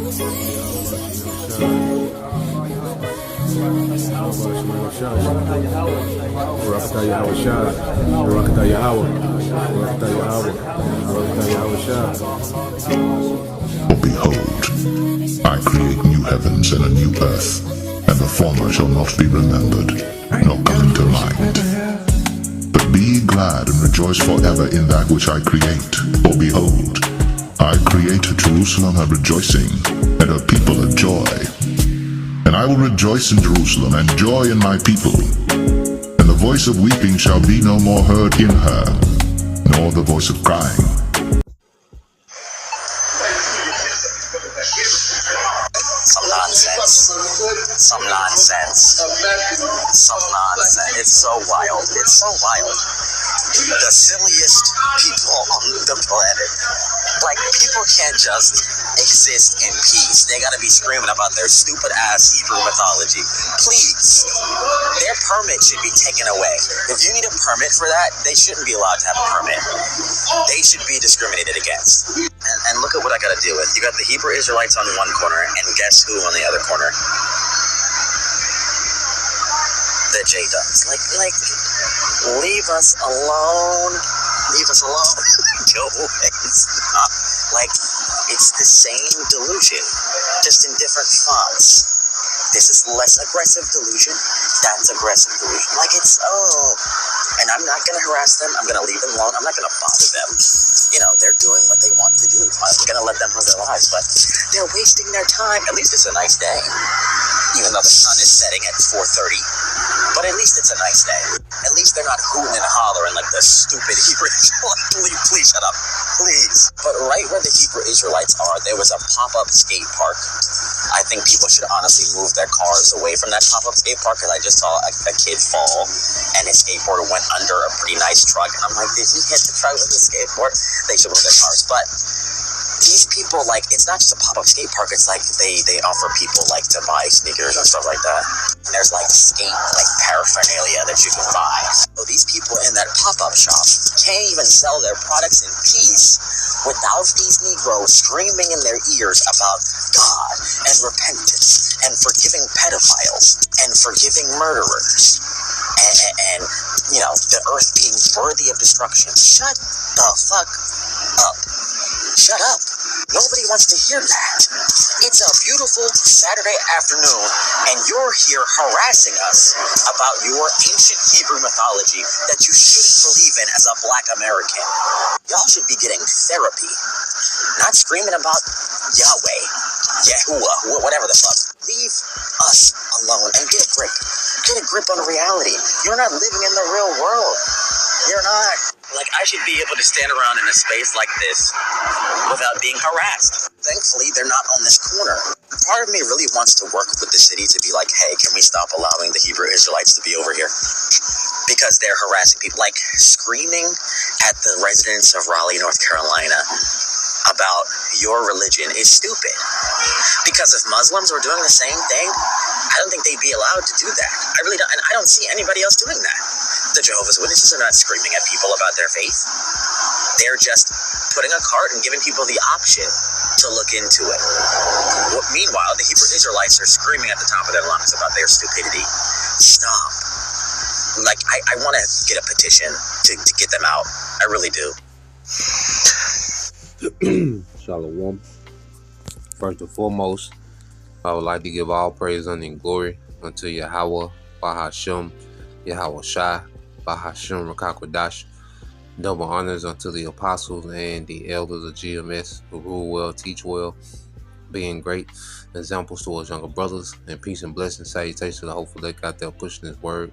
Behold, I create new heavens and a new earth, and the former shall not be remembered, nor come into mind. But be ye glad and rejoice forever in that which I create. For behold, I create Jerusalem a rejoicing, and her people a joy. And I will rejoice in Jerusalem, and joy in my people. And the voice of weeping shall be no more heard in her, nor the voice of crying. Some nonsense. It's so wild. The silliest people on the planet. Like, people can't just exist in peace. They gotta be screaming about their stupid ass Hebrew mythology. Please. Their permit should be taken away. If you need a permit for that, they shouldn't be allowed to have a permit. They should be discriminated against. And look at what I gotta deal with. You got the Hebrew Israelites on one corner, and guess who on the other corner? The J-Dubs. Like, leave us alone. Go away. Stop. Like, it's the same delusion, just in different fonts. This is less aggressive delusion. That's aggressive delusion. Like, and I'm not going to harass them. I'm going to leave them alone. I'm not going to bother them. You know, they're doing what they want to do. I'm going to let them live their lives, but they're wasting their time. At least it's a nice day, even though the sun is setting at 4:30. But at least it's a nice day. At least they're not hooting and hollering like the stupid Hebrew Israelites. Please shut up. Please. But right where the Hebrew Israelites are, there was a pop-up skate park. I think people should honestly move their cars away from that pop-up skate park, because I just saw a kid fall and his skateboard went under a pretty nice truck. And I'm like, did he hit the truck with his skateboard? They should move their cars. But these people, like, it's not just a pop-up skate park. It's like they offer people, like, to buy sneakers and stuff like that. And there's, like, skate, like, paraphernalia that you can buy. So these people in that pop-up shop can't even sell their products in peace without these Negroes screaming in their ears about God and repentance and forgiving pedophiles and forgiving murderers and you know, the earth being worthy of destruction. Shut the fuck up. Shut up. Nobody wants to hear that. It's a beautiful Saturday afternoon, and you're here harassing us about your ancient Hebrew mythology that you shouldn't believe in as a black American. Y'all should be getting therapy, not screaming about Yahweh, Yahuwah, whatever the fuck. Leave us alone and get a grip. Get a grip on reality. You're not living in the real world. You're not. Like, I should be able to stand around in a space like this without being harassed. Thankfully, they're not on this corner. Part of me really wants to work with the city to be like, hey, can we stop allowing the Hebrew Israelites to be over here? Because they're harassing people. Like, screaming at the residents of Raleigh, North Carolina about your religion is stupid. Because if Muslims were doing the same thing, I don't think they'd be allowed to do that. I really don't. And I don't see anybody else doing that. The Jehovah's Witnesses are not screaming at people about their faith. They're just putting a cart and giving people the option to look into it. Meanwhile, the Hebrew Israelites are screaming at the top of their lungs about their stupidity. Stop. Like, I want to get a petition to get them out. I really do. Shalom. First and foremost, I would like to give all praise, honor, and glory unto Yahweh, Bahashem, Yahweh Shai, Bahashem, Rakakwadash. Double honors unto the apostles and the elders of GMS who rule well, teach well, being great examples towards younger brothers, and peace and blessings, salutations to the hopeful elect out there pushing his word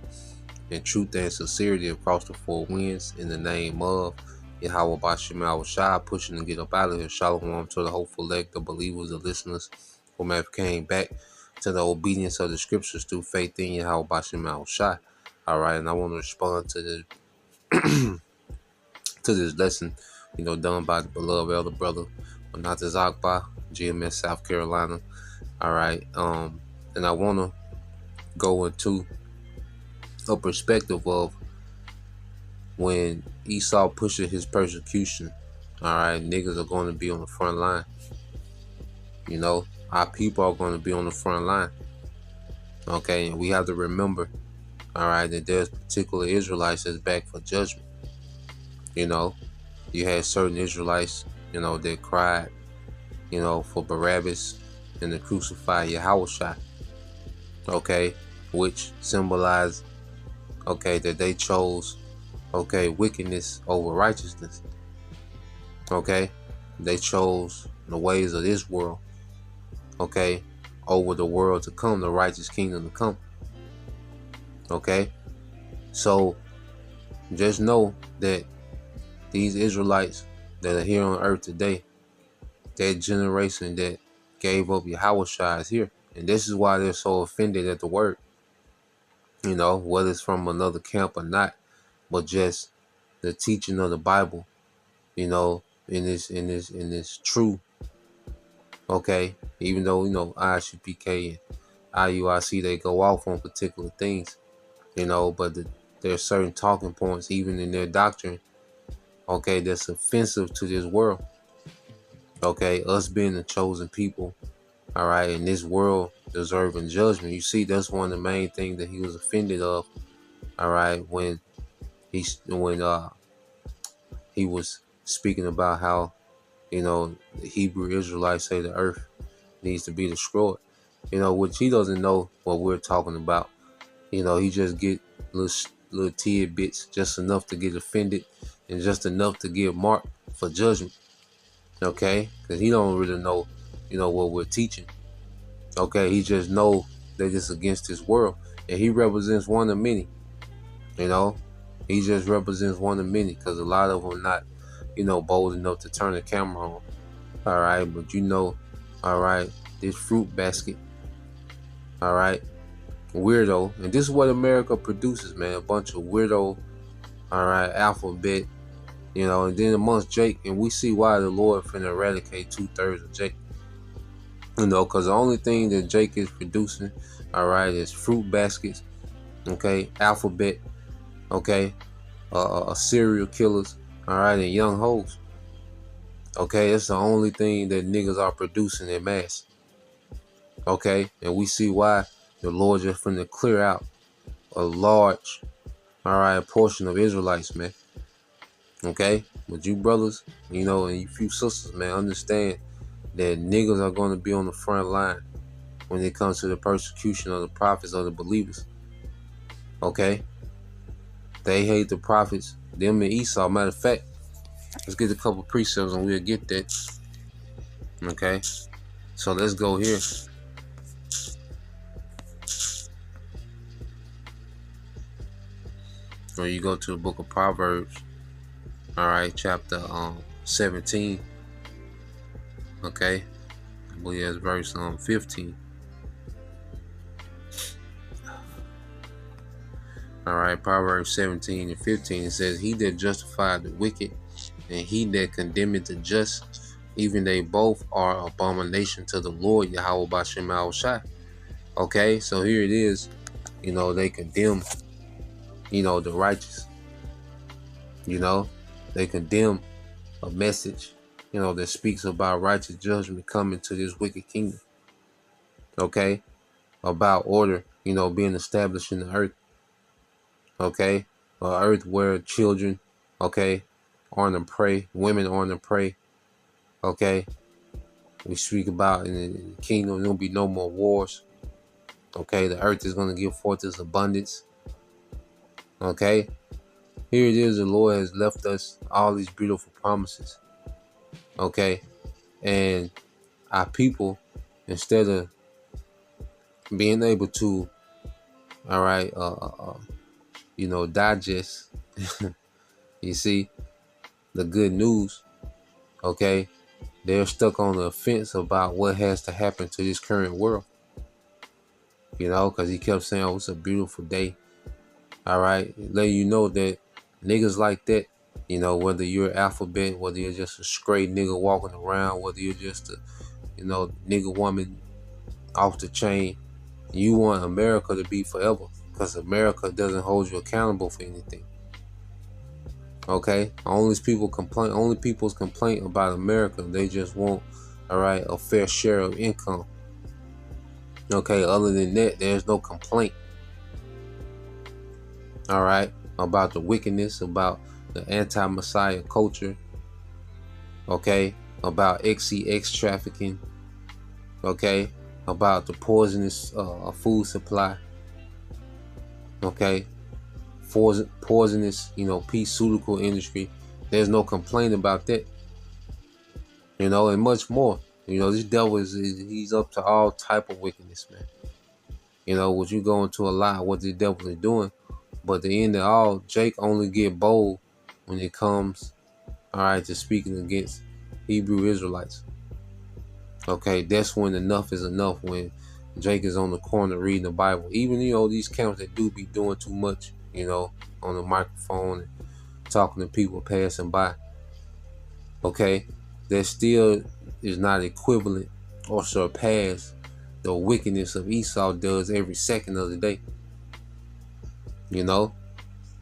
in truth and sincerity across the four winds in the name of Yahweh Bashem Yahweh Shai, pushing to get up out of here. Shalom to the hopeful elect, the believers, the listeners who have came back to the obedience of the scriptures through faith in Yahweh Bashem Yahweh Shai. All right, and I want to respond to the to this lesson, done by the beloved elder brother Nata Zakba, GMS South Carolina. All right, and I want to go into a perspective of when Esau pushes his persecution. All right, niggas are going to be on the front line. our people are going to be on the front line. Okay, and we have to remember, all right, that there's particular Israelites that's back for judgment. You know, you had certain Israelites, that cried, for Barabbas and to crucify Yahushua. Okay, which symbolized, okay, that they chose, okay, wickedness over righteousness. Okay, they chose the ways of this world, okay, over the world to come, the righteous kingdom to come. Okay, so just know that these Israelites that are here on earth today, that generation that gave up Yahushua is here. And this is why they're so offended at the word. Whether it's from another camp or not, but just the teaching of the Bible, in this true. Okay, even though ISUPK and IUIC, they go off on particular things, but there's certain talking points even in their doctrine, okay, that's offensive to this world. Okay, us being the chosen people, all right, in this world deserving judgment. You see, that's one of the main things that he was offended of, all right, when he was speaking about how, the Hebrew Israelites say the earth needs to be destroyed, which he doesn't know what we're talking about. He just get little tidbits, just enough to get offended and just enough to get marked for judgment. Okay, because he don't really know, what we're teaching. Okay, he just know that it's against his world, and he represents one of many. He just represents one of many, because a lot of them not, bold enough to turn the camera on. All right, but all right, this fruit basket, all right, weirdo, and this is what America produces, man, a bunch of weirdo, all right, alphabet, and then amongst Jake, and we see why the Lord finna eradicate 2/3 of Jake, because the only thing that Jake is producing, all right, is fruit baskets, okay, alphabet, okay, serial killers, all right, and young hoes. Okay, it's the only thing that niggas are producing in mass. Okay, and we see why the Lord just finna clear out a large, all right, portion of Israelites, man. Okay, but you brothers, and you few sisters, man, understand that niggas are going to be on the front line when it comes to the persecution of the prophets or the believers. Okay, they hate the prophets, them and Esau. Matter of fact, let's get a couple precepts and we'll get that. Okay, so let's go here. So you go to the book of Proverbs, all right, chapter 17. Okay, I believe that's verse 15. All right, Proverbs 17 and 15, it says, "He that justified the wicked and he that condemneth the just, even they both are abomination to the Lord Yahweh Bashem Al-Shai." Okay, so here it is, they condemn, the righteous. They condemn a message, that speaks about righteous judgment coming to this wicked kingdom. Okay, about order, being established in the earth. Okay, earth where children, okay, are to pray, women are to pray. Okay, we speak about in the kingdom there will be no more wars. Okay, the earth is going to give forth its abundance. Okay, here it is, the Lord has left us all these beautiful promises. Okay, and our people, instead of being able to, all right, digest, you see, the good news, okay, they're stuck on the fence about what has to happen to this current world, because he kept saying, "Oh, it's a beautiful day," all right, letting you know that niggas like that, whether you're alphabet, whether you're just a straight nigga walking around, whether you're just a, nigga woman off the chain, you want America to be forever, because America doesn't hold you accountable for anything. Okay, only people's complaint about America, they just want, all right, a fair share of income. Okay, other than that, there's no complaint. All right, about the wickedness, about the anti-Messiah culture. Okay, about XCX trafficking. Okay, about the poisonous food supply. Okay, poisonous, pharmaceutical industry. There's no complaint about that. And much more. This devil he's up to all type of wickedness, man. What you go into a lot, what the devil is doing. But at the end of all, Jake only get bold when it comes, all right, to speaking against Hebrew Israelites. Okay, that's when enough is enough. When Jake is on the corner reading the Bible, even these camps that do be doing too much, on the microphone and talking to people passing by. Okay, that still is not equivalent or surpass the wickedness of Esau does every second of the day.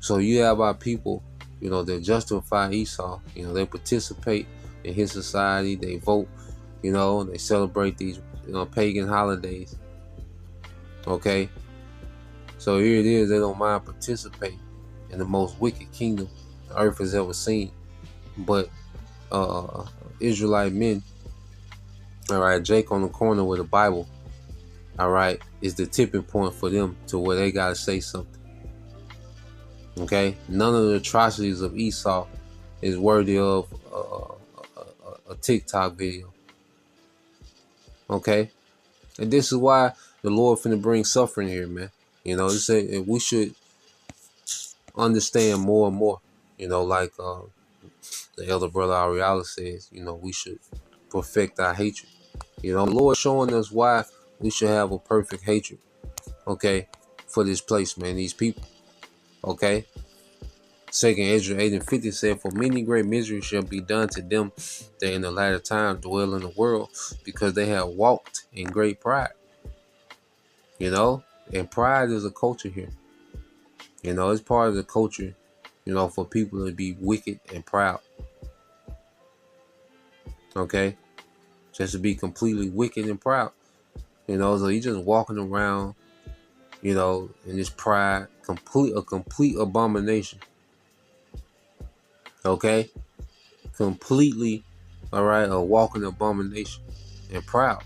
So you have our people, that justify Esau. They participate in his society. They vote. They celebrate these pagan holidays. Okay, so here it is. They don't mind participating in the most wicked kingdom the earth has ever seen. But Israelite men, all right, Jake on the corner with the Bible, all right, is the tipping point for them to where they gotta say something. Okay, none of the atrocities of Esau is worthy of a TikTok video. Okay, and this is why the Lord finna bring suffering here, man. We should understand more and more. Like the elder brother Ariala says, we should perfect our hatred. The Lord showing us why we should have a perfect hatred, okay, for this place, man, these people, okay. 2nd Ezra 8:50 said, "For many great misery shall be done to them that in the latter time dwell in the world, because they have walked in great pride." And pride is a culture here. It's part of the culture, for people to be wicked and proud. Okay, just to be completely wicked and proud. So you just walking around, in this pride, a complete abomination. Okay, completely, all right, a walking abomination and proud.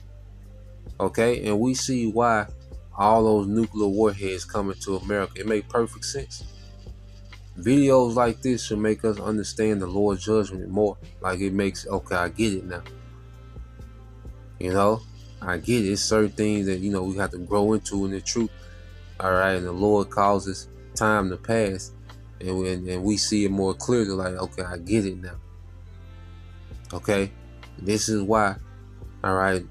Okay, and we see why all those nuclear warheads coming to America. It makes perfect sense. Videos like this should make us understand the Lord's judgment more. Like it makes, okay, I get it now. I get it. It's certain things that, we have to grow into in the truth. All right, and the Lord causes time to pass, and we see it more clearly. Like, okay, I get it now. Okay, this is why, all right,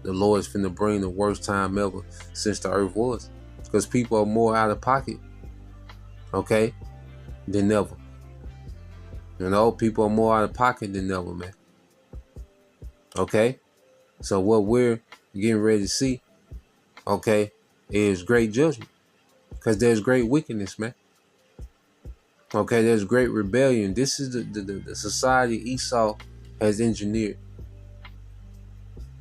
the Lord's finna bring the worst time ever since the earth was, because people are more out of pocket, okay, than ever. People are more out of pocket than ever, man. Okay, so what we're getting ready to see, okay, is great judgment, because there's great wickedness, man. Okay, there's great rebellion. This is the society Esau has engineered.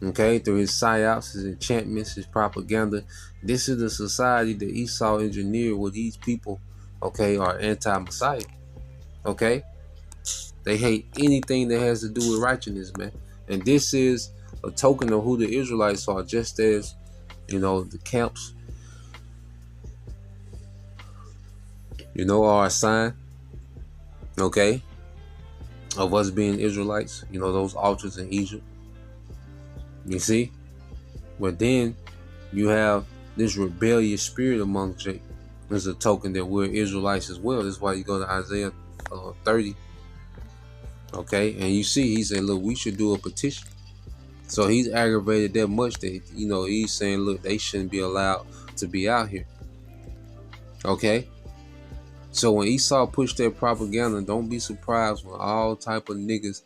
Okay, through his psyops, his enchantments, his propaganda. This is the society that Esau engineered, where these people, okay, are anti-Messiah. Okay, they hate anything that has to do with righteousness, man. And this is a token of who the Israelites are, just as, the camps, are a sign, okay, of us being Israelites. Those altars in Egypt. You see? But then you have this rebellious spirit among Jake. It's a token that we're Israelites as well. That's why you go to Isaiah 30. Okay? And you see, he said, look, we should do a petition. So he's aggravated that much that, he's saying, look, they shouldn't be allowed to be out here. Okay? So when Esau pushed that propaganda, don't be surprised when all type of niggas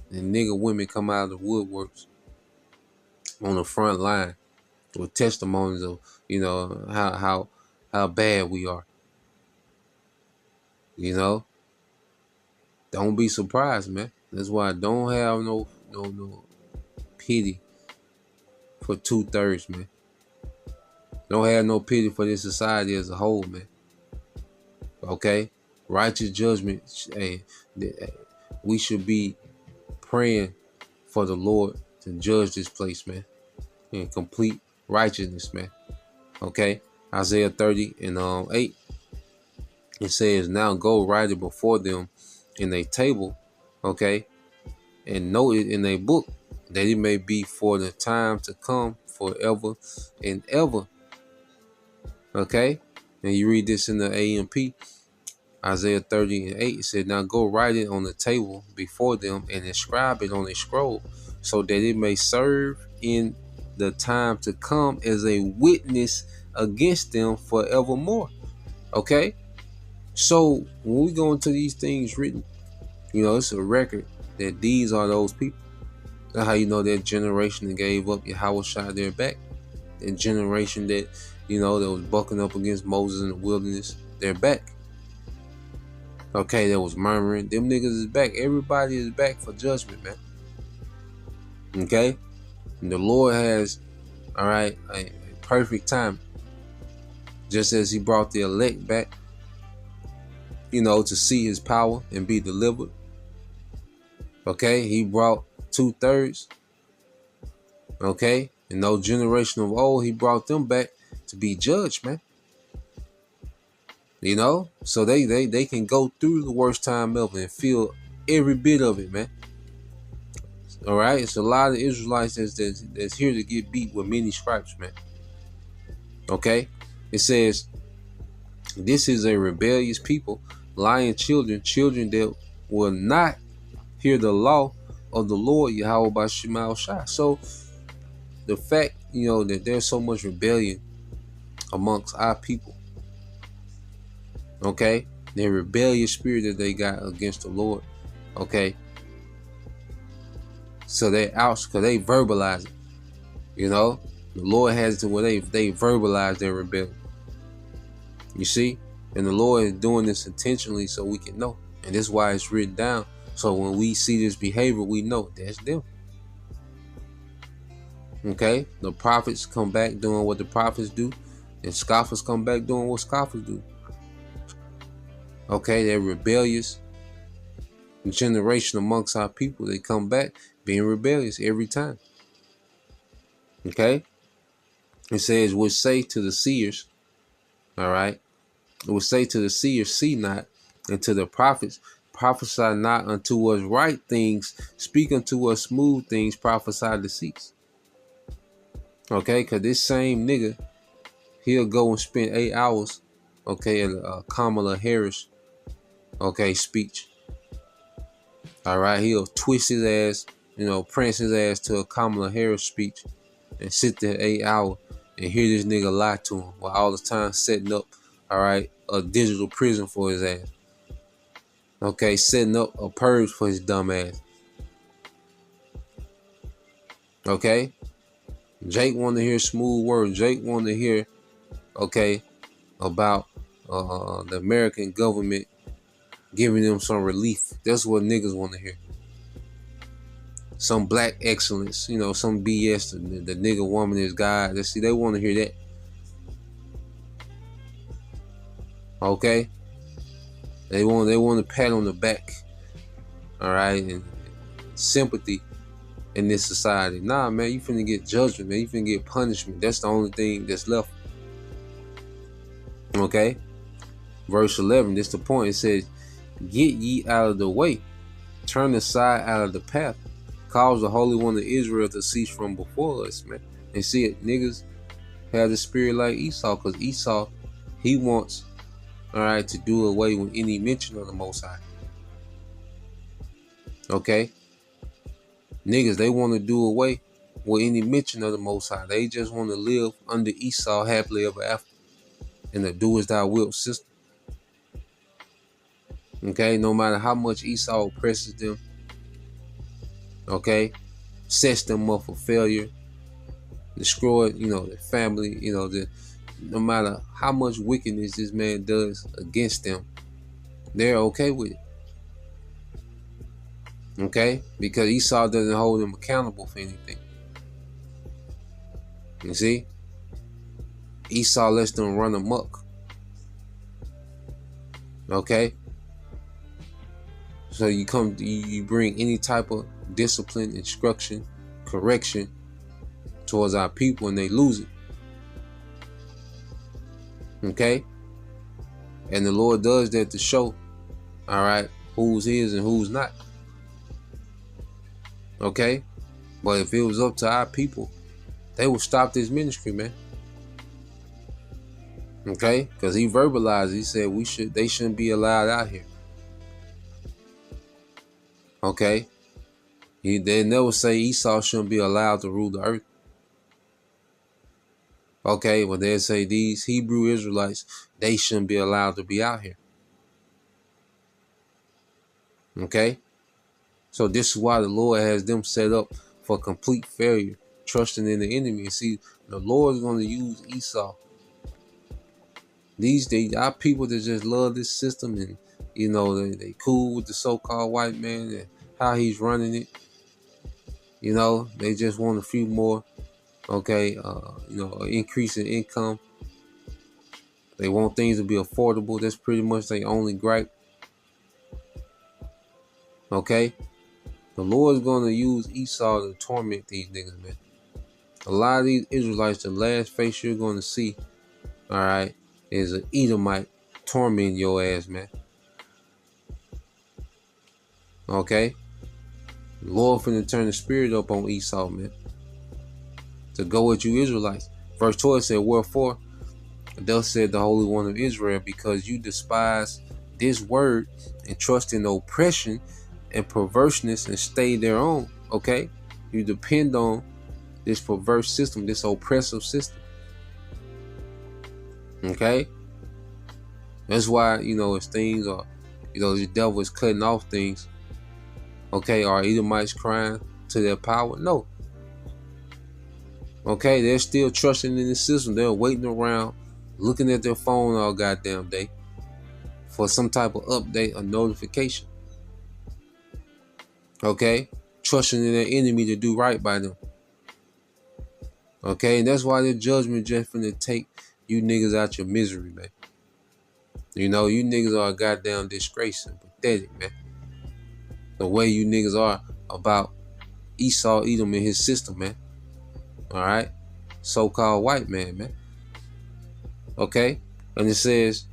and nigga women come out of the woodworks on the front line with testimonies of, how bad we are. Don't be surprised, man. That's why I don't have no pity for 2/3, man. Don't have no pity for this society as a whole, man. Okay? Righteous judgment. Hey, we should be praying for the Lord to judge this place, man, in complete righteousness, man. Okay? Isaiah 30:8. It says, now go write it before them in a table, okay, and note it in a book, that it may be for the time to come forever and ever. Okay? And you read this in the AMP, Isaiah 30:8. It said, now go write it on the table before them and inscribe it on a scroll, so that it may serve in the time to come as a witness against them forevermore. Okay? So when we go into these things written, it's a record that these are those people. That's how you know that generation that gave up Yahweh shot their back. That generation that, that was bucking up against Moses in the wilderness, they're back. Okay, that was murmuring. Them niggas is back. Everybody is back for judgment, man. Okay? And the Lord has, a perfect time. Just as he brought the elect back, to see his power and be delivered. Okay, he brought 2/3. Okay, and no generation of old, he brought them back to be judged, man. So they can go through the worst time ever and feel every bit of it, man. All right, it's a lot of Israelites that's here to get beat with many stripes, man. Okay, it says, this is a rebellious people, lying children that will not hear the law of the Lord Yahweh by Shema Shai. So the fact, that there's so much rebellion amongst our people, okay, the rebellious spirit that they got against the Lord, okay, so they out because they verbalize it. The Lord has it to where they verbalize their rebellion. You see? And the Lord is doing this intentionally so we can know. And that's why it's written down. So when we see this behavior, we know that's them. Okay? The prophets come back doing what the prophets do. And scoffers come back doing what scoffers do. Okay? They're rebellious. The generation amongst our people, they come back being rebellious every time. Okay? It says, would say to the seers, all right? It would say to the seers, see not, and to the prophets, prophesy not unto us right things, speak unto us smooth things, prophesy deceits. Okay, because this same nigga, he'll go and spend 8 hours, okay, at Kamala Harris, okay, speech. All right, he'll twist his ass, prance his ass to a Kamala Harris speech and sit there 8 hours and hear this nigga lie to him while all the time setting up, all right, a digital prison for his ass. Okay, setting up a purge for his dumb ass. Okay? Jake wanted to hear smooth words. Jake wanted to hear, okay, about the American government giving them some relief. That's what niggas want to hear. Some black excellence, some BS. The nigga woman is God. They want to hear that. Okay? They want a pat on the back. All right? And sympathy in this society. Nah, man, you finna get judgment, man. You finna get punishment. That's the only thing that's left. Okay? Verse 11, this the point. It says, get ye out of the way. Turn aside out of the path. Cause the Holy One of Israel to cease from before us, man. And see it, niggas have the spirit like Esau, because Esau, he wants, all right, to do away with any mention of the Most High. Okay? Niggas, they want to do away with any mention of the Most High. They just want to live under Esau happily ever after in the do as thou wilt system. Okay? No matter how much Esau oppresses them, okay, sets them up for failure, destroy, their family, no matter how much wickedness this man does against them, they're okay with it. Okay? Because Esau doesn't hold them accountable for anything. You see? Esau lets them run amok. Okay? So you bring any type of discipline, instruction, correction towards our people and they lose it. Okay? And the Lord does that to show, all right, who's his and who's not. Okay? But if it was up to our people, they would stop this ministry, man. Okay? Because he verbalized, he said they shouldn't be allowed out here. Okay? They never say Esau shouldn't be allowed to rule the earth. Okay, but they say these Hebrew Israelites, they shouldn't be allowed to be out here. Okay? So this is why the Lord has them set up for complete failure, trusting in the enemy. And see, the Lord is going to use Esau. These days, our people that just love this system and, you know, they cool with the so-called white man and how he's running it. You know, they just want a few more, okay, you know, increase in income. They want things to be affordable. That's pretty much their only gripe. Okay? The Lord's going to use Esau to torment these niggas, man. A lot of these Israelites, the last face you're going to see, all right, is an Edomite tormenting your ass, man. Okay? The Lord finna turn the spirit up on Esau, man, to go at you Israelites. Verse 12 said, wherefore, thus said the Holy One of Israel, because you despise this word and trust in oppression and perverseness and stay their own. Okay? You depend on this perverse system, this oppressive system. Okay? That's why, you know, if things are, you know, the devil is cutting off things. Okay, are Edomites crying to their power? No. Okay, they're still trusting in the system. They're waiting around, looking at their phone all goddamn day for some type of update or notification. Okay, trusting in their enemy to do right by them. Okay, and that's why the judgment just finna take you niggas out your misery, man. You know, you niggas are a goddamn disgrace and pathetic, man. The way you niggas are about Esau, Edom, and his system, man. Alright? So-called white man. Okay? And it says,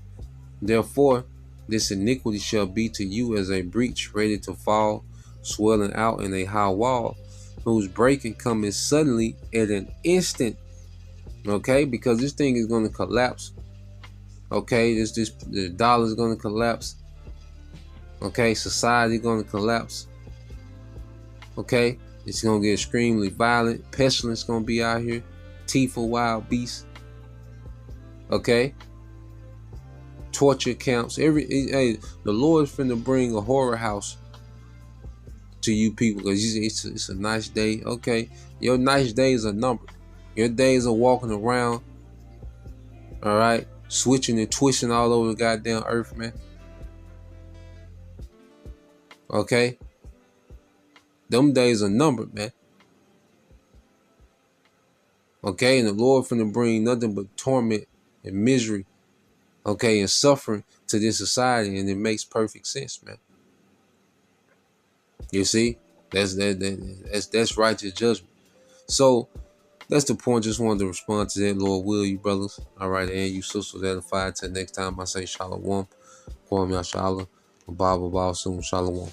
therefore, this iniquity shall be to you as a breach ready to fall, swelling out in a high wall, whose breaking coming suddenly at an instant. Okay? Because this thing is going to collapse. Okay? The dollar is going to collapse. Okay, society gonna collapse. Okay, it's gonna get extremely violent. Pestilence gonna be out here. Teeth of wild beasts. Okay, torture camps. The Lord's finna bring a horror house to you people because it's a nice day. Okay, your nice days are numbered. Your days of walking around. All right, switching and twisting all over the goddamn earth, man. Okay, them days are numbered, man. Okay, and the Lord finna bring nothing but torment and misery, okay, and suffering to this society, and it makes perfect sense, man. You see, that's righteous judgment. So that's the point. Just wanted to respond to that, Lord will, you brothers. All right, and you sisters edified. Till next time, I say shalom, kwam yashala, baba soon, shalom.